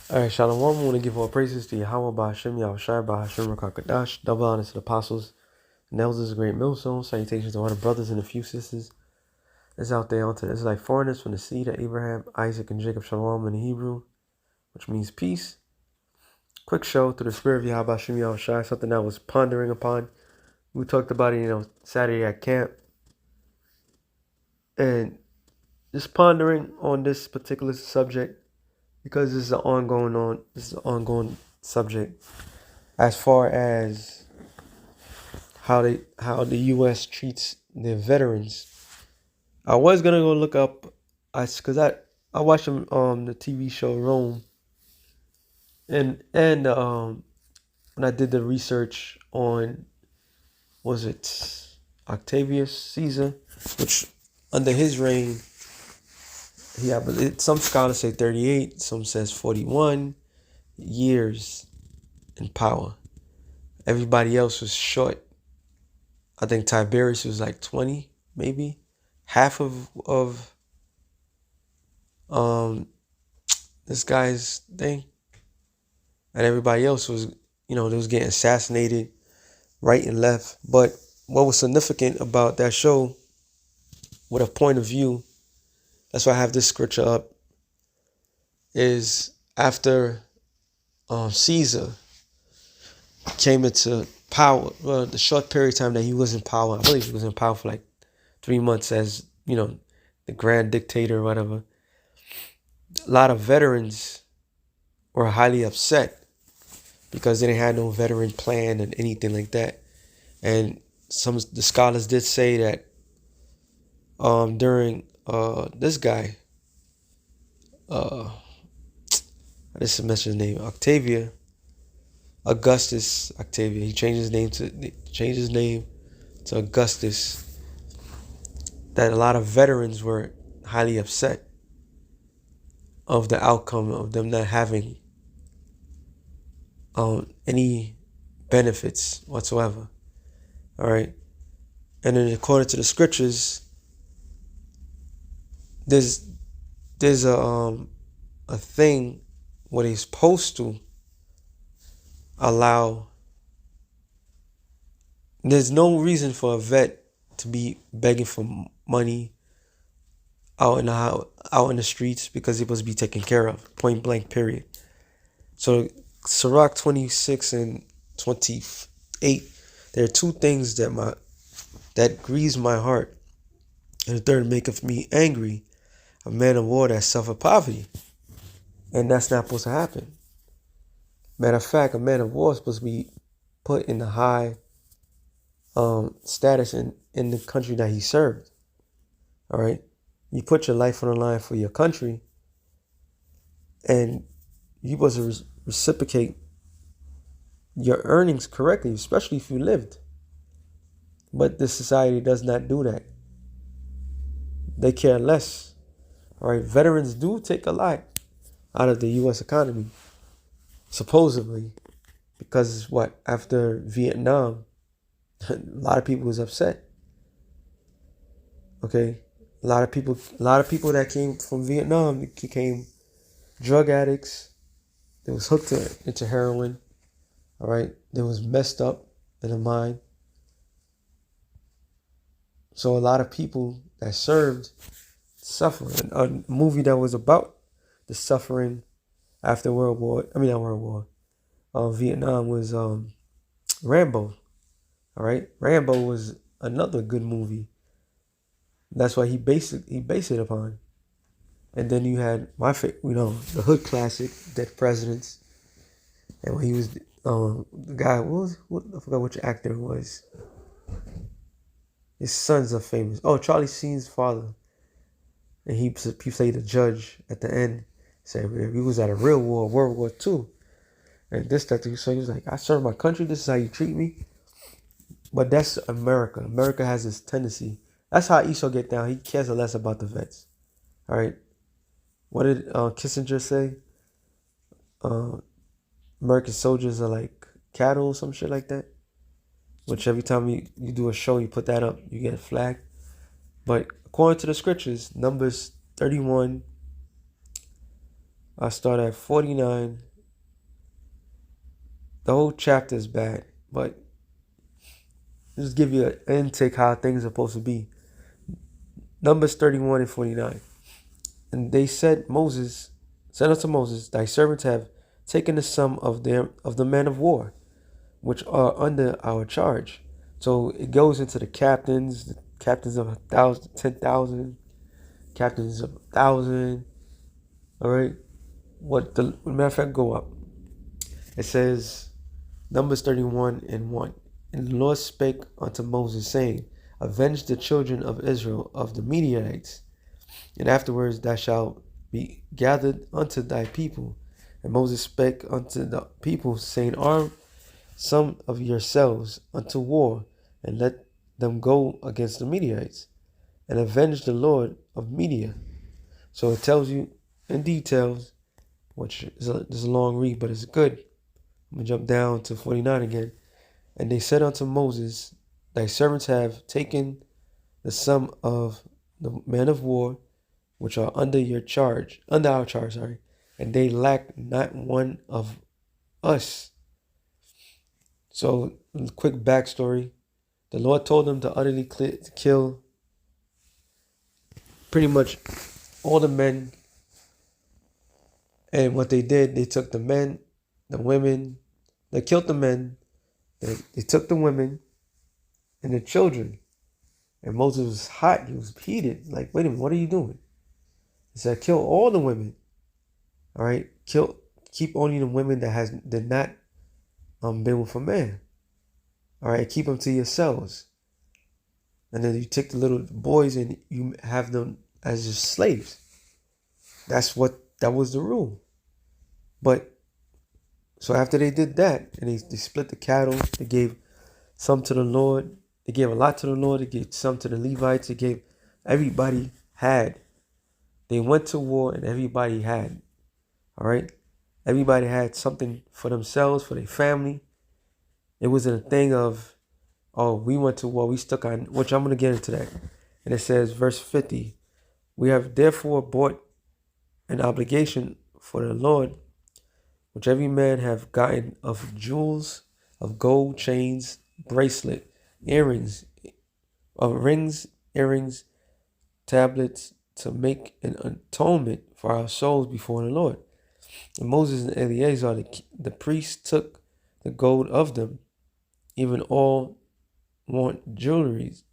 All right, Shalom. I want to give all praises to Yahweh Bahashem, Yahushai Bahashem, Rakakadash, double honors to the apostles and elders of the great millstone. Salutations to all the brothers and a few sisters that's out there onto the Israelite foreigners from the seed of Abraham, Isaac, and Jacob. Shalom in the Hebrew, which means peace. Quick show through the spirit of Yahweh Bahashem, Yahushai, something I was pondering upon. We talked about it, Saturday at camp, and just pondering on this particular subject because this is an ongoing subject as far as how the U.S. treats their veterans. I was gonna go look up, I watched the TV show Rome, and when I did the research on, was it Octavius Caesar, which under his reign, some scholars say 38, some says 41 years in power. Everybody else was short. I think Tiberius was like 20, maybe half of this guy's thing, and everybody else was, they was getting assassinated right and left. But what was significant about that show, with a point of view, that's why I have this scripture up, is after Caesar came into power, well, the short period of time that he was in power, I believe he was in power for like 3 months as, the grand dictator or whatever. A lot of veterans were highly upset because they didn't have no veteran plan and anything like that. And some of the scholars did say that during this guy, I just mentioned his name, Augustus Octavia. He changed his name to Augustus. That a lot of veterans were highly upset of the outcome of them not having any benefits whatsoever. All right, and then according to the scriptures, there's a thing where they're supposed to allow. There's no reason for a vet to be begging for money out in the streets because they're supposed to be taken care of, point blank, period. So Sirach 26 and 28, there are two things that grieves my heart, and the third maketh me angry, a man of war that suffer poverty. And that's not supposed to happen. Matter of fact, a man of war is supposed to be put in the high status in the country that he served. All right, you put your life on the line for your country, and you're supposed to reciprocate your earnings correctly, especially if you lived. But this society does not do that. They care less. All right, veterans do take a lot out of the U.S. economy, supposedly, because after Vietnam, a lot of people was upset. Okay, a lot of people that came from Vietnam became drug addicts. They was hooked into heroin. All right, they was messed up in the mind. So a lot of people that served suffer. A movie that was about the suffering after Vietnam was Rambo. All right, Rambo was another good movie. That's why he based it upon. And then you had the hood classic, Dead Presidents, and when he was the guy, I forgot which actor it was. His sons are famous. Oh, Charlie Sheen's father, and he played a judge at the end. Said he was at a real war, World War II, and so he was like, "I serve my country. This is how you treat me." But that's America. America has this tendency. That's how Esau get down. He cares less about the vets. All right. What did Kissinger say? American soldiers are like cattle or some shit like that. Which every time you do a show, you put that up, you get flagged. But according to the scriptures, Numbers 31, I start at 49. The whole chapter is bad, but just give you an intake how things are supposed to be. Numbers 31 and 49. And they said unto Moses, thy servants have taken the sum of the men of war, which are under our charge. So it goes into the captains of 1,000, 10,000, captains of 1,000. All right. Matter of fact, go up. It says, Numbers 31 and 1. And the Lord spake unto Moses, saying, avenge the children of Israel of the Midianites, and afterwards thou shalt be gathered unto thy people. And Moses spake unto the people, saying, arm some of yourselves unto war, and let them go against the Midianites, and avenge the Lord of Media. So it tells you in details, which is a long read, but it's good. I'm going to jump down to 49 again. And they said unto Moses, thy servants have taken the sum of the men of war, which are under our charge, and they lack not one of us. So, quick backstory. The Lord told them to utterly kill pretty much all the men. And what they did, they took the men, the women, they killed the men, they took the women and the children. And Moses was hot, he was heated. Like, wait a minute, what are you doing? He said, kill all the women. All right, keep only the women that did not been with a man. All right, keep them to yourselves. And then you take the little boys and you have them as your slaves. That was the rule. But so after they did that, and they split the cattle, they gave some to the Lord. They gave a lot to the Lord. They gave some to the Levites. They gave everybody had. They went to war and everybody had. All right. Everybody had something for themselves, for their family. It wasn't a thing of, oh, we went to war, we stuck on, which I'm going to get into that. And it says, verse 50, we have therefore bought an obligation for the Lord, which every man have gotten of jewels, of gold, chains, bracelet, earrings, of rings, earrings, tablets, to make an atonement for our souls before the Lord. And Moses and Eleazar, the priests, took the gold of them, even all want jewelries,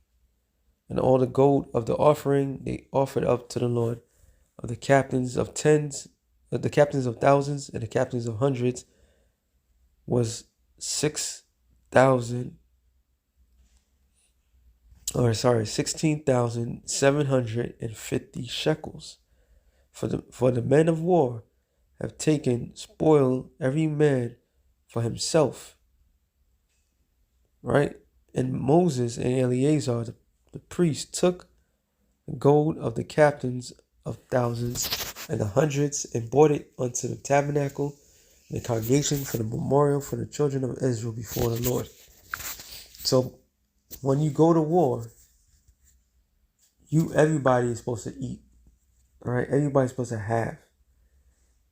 and all the gold of the offering they offered up to the Lord, of the captains of thousands, and the captains of hundreds was 16,750 shekels. For the men of war have taken spoil every man for himself. Right? And Moses and Eleazar, the priest, took the gold of the captains of thousands and the hundreds and brought it unto the tabernacle and the congregation for the memorial for the children of Israel before the Lord. So when you go to war, everybody is supposed to eat. All right, everybody's supposed to have.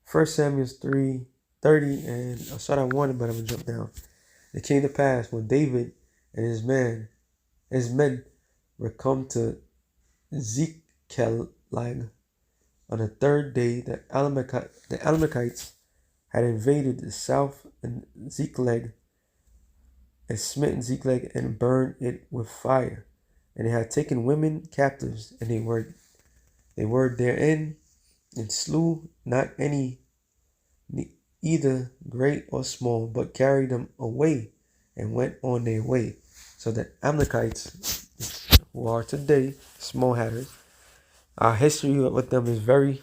1 Samuel 3:30, and I'll start at 1, but I'm gonna jump down. It came to pass when David and his men were come to Ziklag on the third day, the Amalekites had invaded the south and Ziklag, and smitten Ziklag and burned it with fire. And they had taken women captives, and they were therein, and slew not any, either great or small, but carried them away and went on their way. So the Amalekites, who are today small hatters, our history with them is very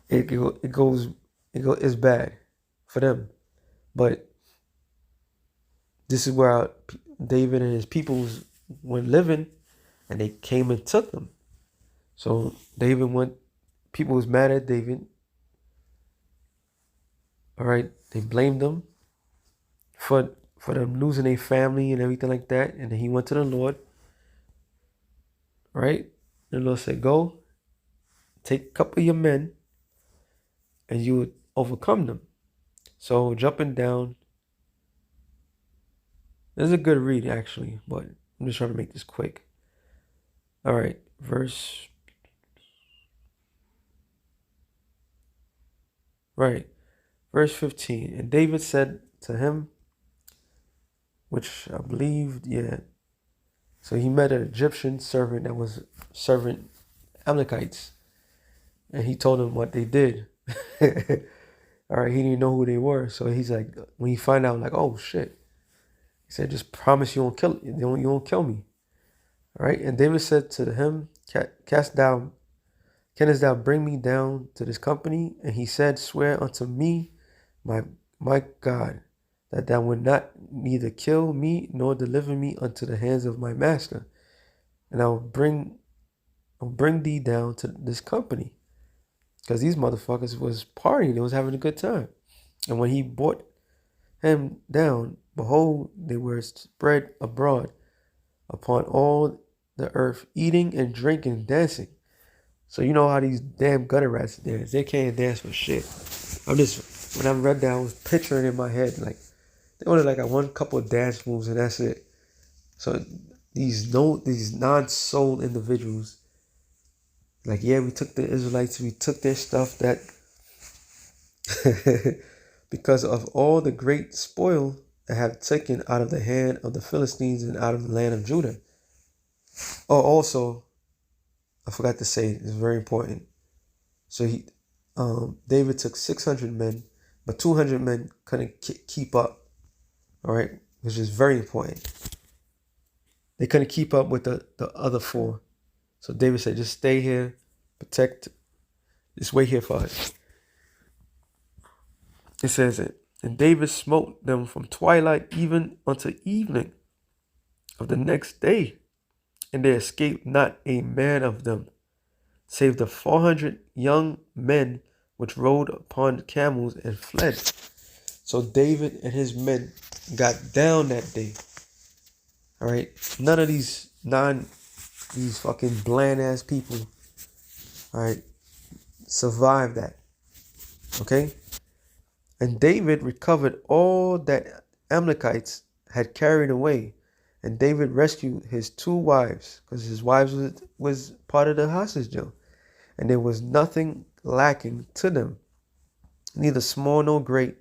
it's bad for them. But this is where David and his people went living, and they came and took them. So people was mad at David. All right, they blamed them for them losing their family and everything like that. And then he went to the Lord. Right? The Lord said, go, take a couple of your men, and you would overcome them. So jumping down, this is a good read actually, but I'm just trying to make this quick. All right, verse 15. And David said to him, which I believed, yeah. So he met an Egyptian servant that was serving Amalekites, and he told him what they did. All right, he didn't know who they were, so he's like, when he find out, like, oh shit, he said, just promise you won't kill me. All right, and David said to him, canst thou bring me down to this company? And he said, swear unto me, my God, that thou would not neither kill me nor deliver me unto the hands of my master, and I'll bring thee down to this company. Because these motherfuckers was partying, they was having a good time. And when he brought him down, behold, they were spread abroad upon all the earth, eating and drinking and dancing. So you know how these damn gutter rats dance. They can't dance for shit. When I read that, I was picturing in my head, like, they only like one couple of dance moves and that's it. So these non-soul individuals, like, yeah, we took the Israelites, we took their stuff that because of all the great spoil that have taken out of the hand of the Philistines and out of the land of Judah. Oh, also, I forgot to say, it's very important. So David took 600 men, but 200 men couldn't keep up. All right, which is very important. They couldn't keep up with the other 4. So David said, just stay here, protect, just wait here for us. It says it. And David smote them from twilight even unto evening of the next day. And there escaped not a man of them, save the 400 young men which rode upon camels and fled. So David and his men got down that day. All right. None of these fucking bland ass people, all right, survived that. Okay. And David recovered all that Amalekites had carried away. And David rescued his 2 wives, because his wives was part of the hostage deal. And there was nothing lacking to them, neither small nor great,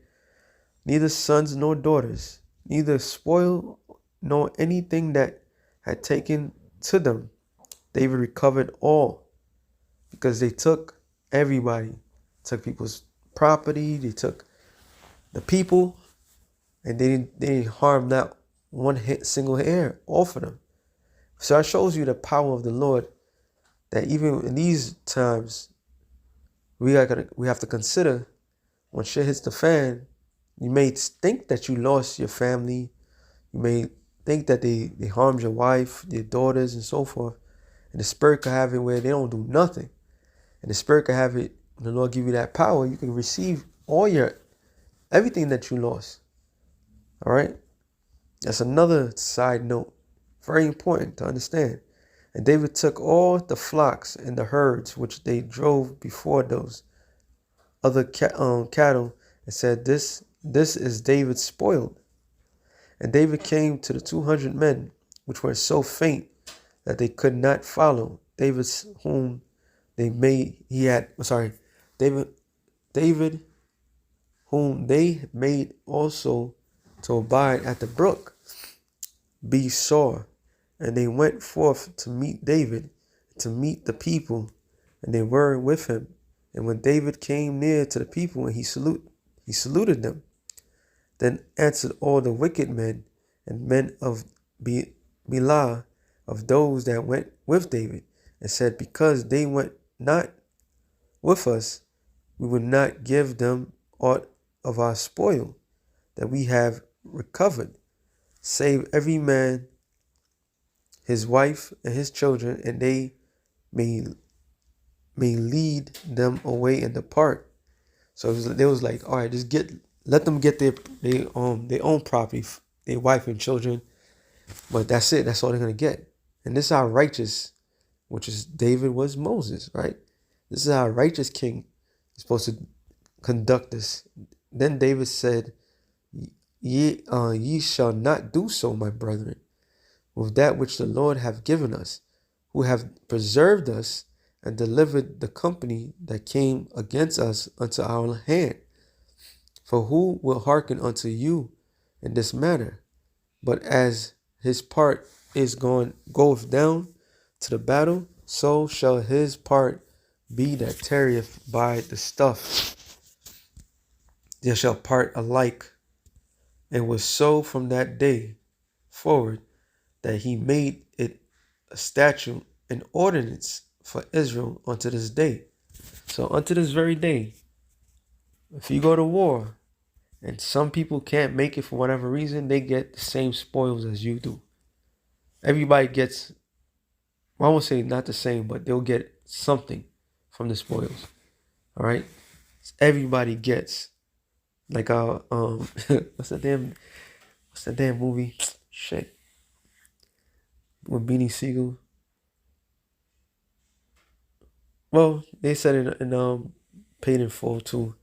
neither sons nor daughters, neither spoil nor anything that had taken to them. David recovered all, because they took everybody, took people's property, they took the people, and they didn't harm not one single hair off of them. So that shows you the power of the Lord, that even in these times, we have to consider when shit hits the fan. You may think that you lost your family. You may think that they harmed your wife, your daughters, and so forth. And the Spirit could have it where they don't do nothing. And the Spirit could have it, when the Lord give you that power, you can receive everything that you lost. All right? That's another side note. Very important to understand. And David took all the flocks and the herds which they drove before those other cattle, and said, This is David's spoiled. And David came to the 200 men, which were so faint that they could not follow. David whom they made also to abide at the brook, be sore. And they went forth to meet David, to meet the people, and they were with him. And when David came near to the people, and he saluted them, then answered all the wicked men and men of Belial, of those that went with David, and said, because they went not with us, we would not give them aught of our spoil that we have recovered, save every man his wife and his children, and they may lead them away and depart. So they was like, all right, let them get their own property, their wife and children, but that's it. That's all they're gonna get. And this is how righteous, which is David was Moses, right? This is how a righteous king is supposed to conduct us. Then David said, ye shall not do so, my brethren, with that which the Lord hath given us, who have preserved us and delivered the company that came against us unto our hand. For who will hearken unto you in this matter? But as his part goeth down to the battle, so shall his part be that tarrieth by the stuff. They shall part alike. And was so from that day forward that he made it a statute and ordinance for Israel unto this day. So unto this very day, if you go to war and some people can't make it for whatever reason, they get the same spoils as you do. Everybody gets, well, I won't say not the same, but they'll get something from the spoils. All right? Everybody gets, like what's that damn movie? Shit. With Beanie Siegel. Well, they said in Paid in Full too.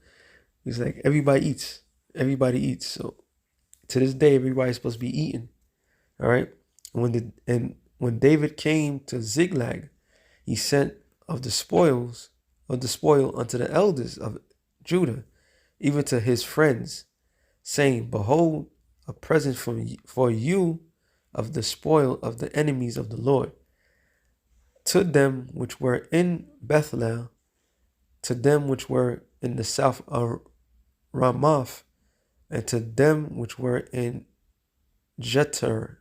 He's like, everybody eats. Everybody eats. So to this day, everybody's supposed to be eating. All right. When David came to Ziklag, he sent of the spoil unto the elders of Judah, even to his friends, saying, behold, a present for you of the spoil of the enemies of the Lord. To them which were in Bethlehem, to them which were in the south of Ramoth, and to them which were in Jetar,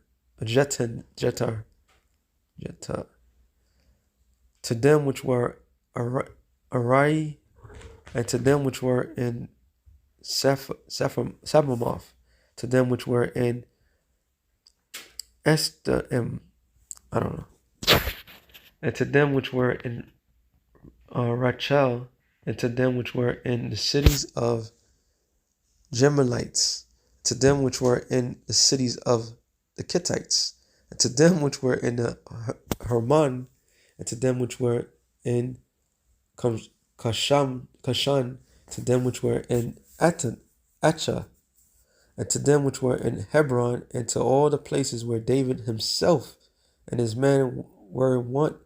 to them which were Arai, and to them which were in Sabamoth, to them which were in Esther, I don't know, and to them which were in Rachel, and to them which were in the cities of Gemalites, to them which were in the cities of the Kittites, and to them which were in the Hermon, and to them which were in Kashan, to them which were in Acha, and to them which were in Hebron, and to all the places where David himself and his men were wont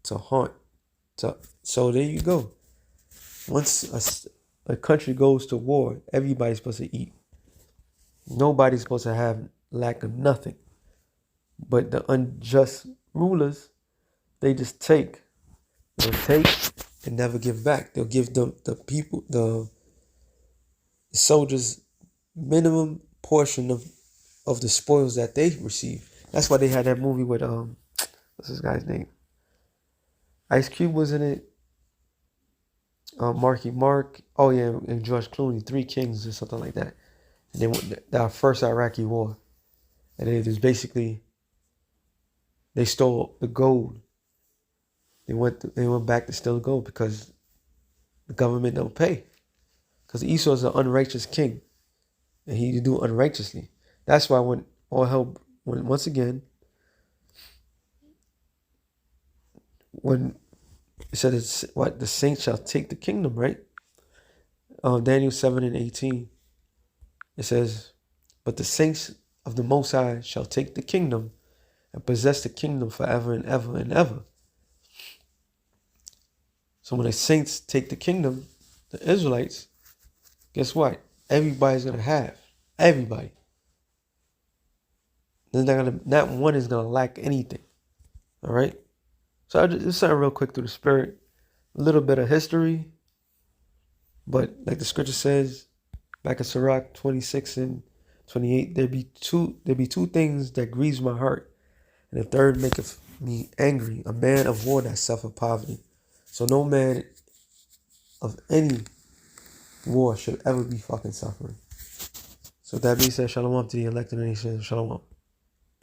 to haunt. So there you go. Once a country goes to war, everybody's supposed to eat. Nobody's supposed to have lack of nothing. But the unjust rulers, they just take. They'll take and never give back. They'll give the soldiers minimum portion of the spoils that they receive. That's why they had that movie with what's this guy's name? Ice Cube was in it. Marky Mark. Oh yeah, and George Clooney. Three Kings or something like that. And they went the first Iraqi war, and it was basically they stole the gold. They went back to steal the gold because the government don't pay. Because Esau's an unrighteous king, and he do unrighteously. That's why when once again, when it said it's what the saints shall take the kingdom, right? Daniel 7:18. It says, but the saints of the Most High shall take the kingdom and possess the kingdom forever and ever and ever. So when the saints take the kingdom, the Israelites, guess what? Everybody's gonna have. Everybody. Not one is gonna lack anything. All right. So just something real quick through the spirit, a little bit of history, but like the scripture says, back in Sirach 26:28, there be two things that grieves my heart, and the third maketh me angry, a man of war that suffer poverty. So no man of any war should ever be fucking suffering. So with that being said, shalom to the elect of the nation, shalom.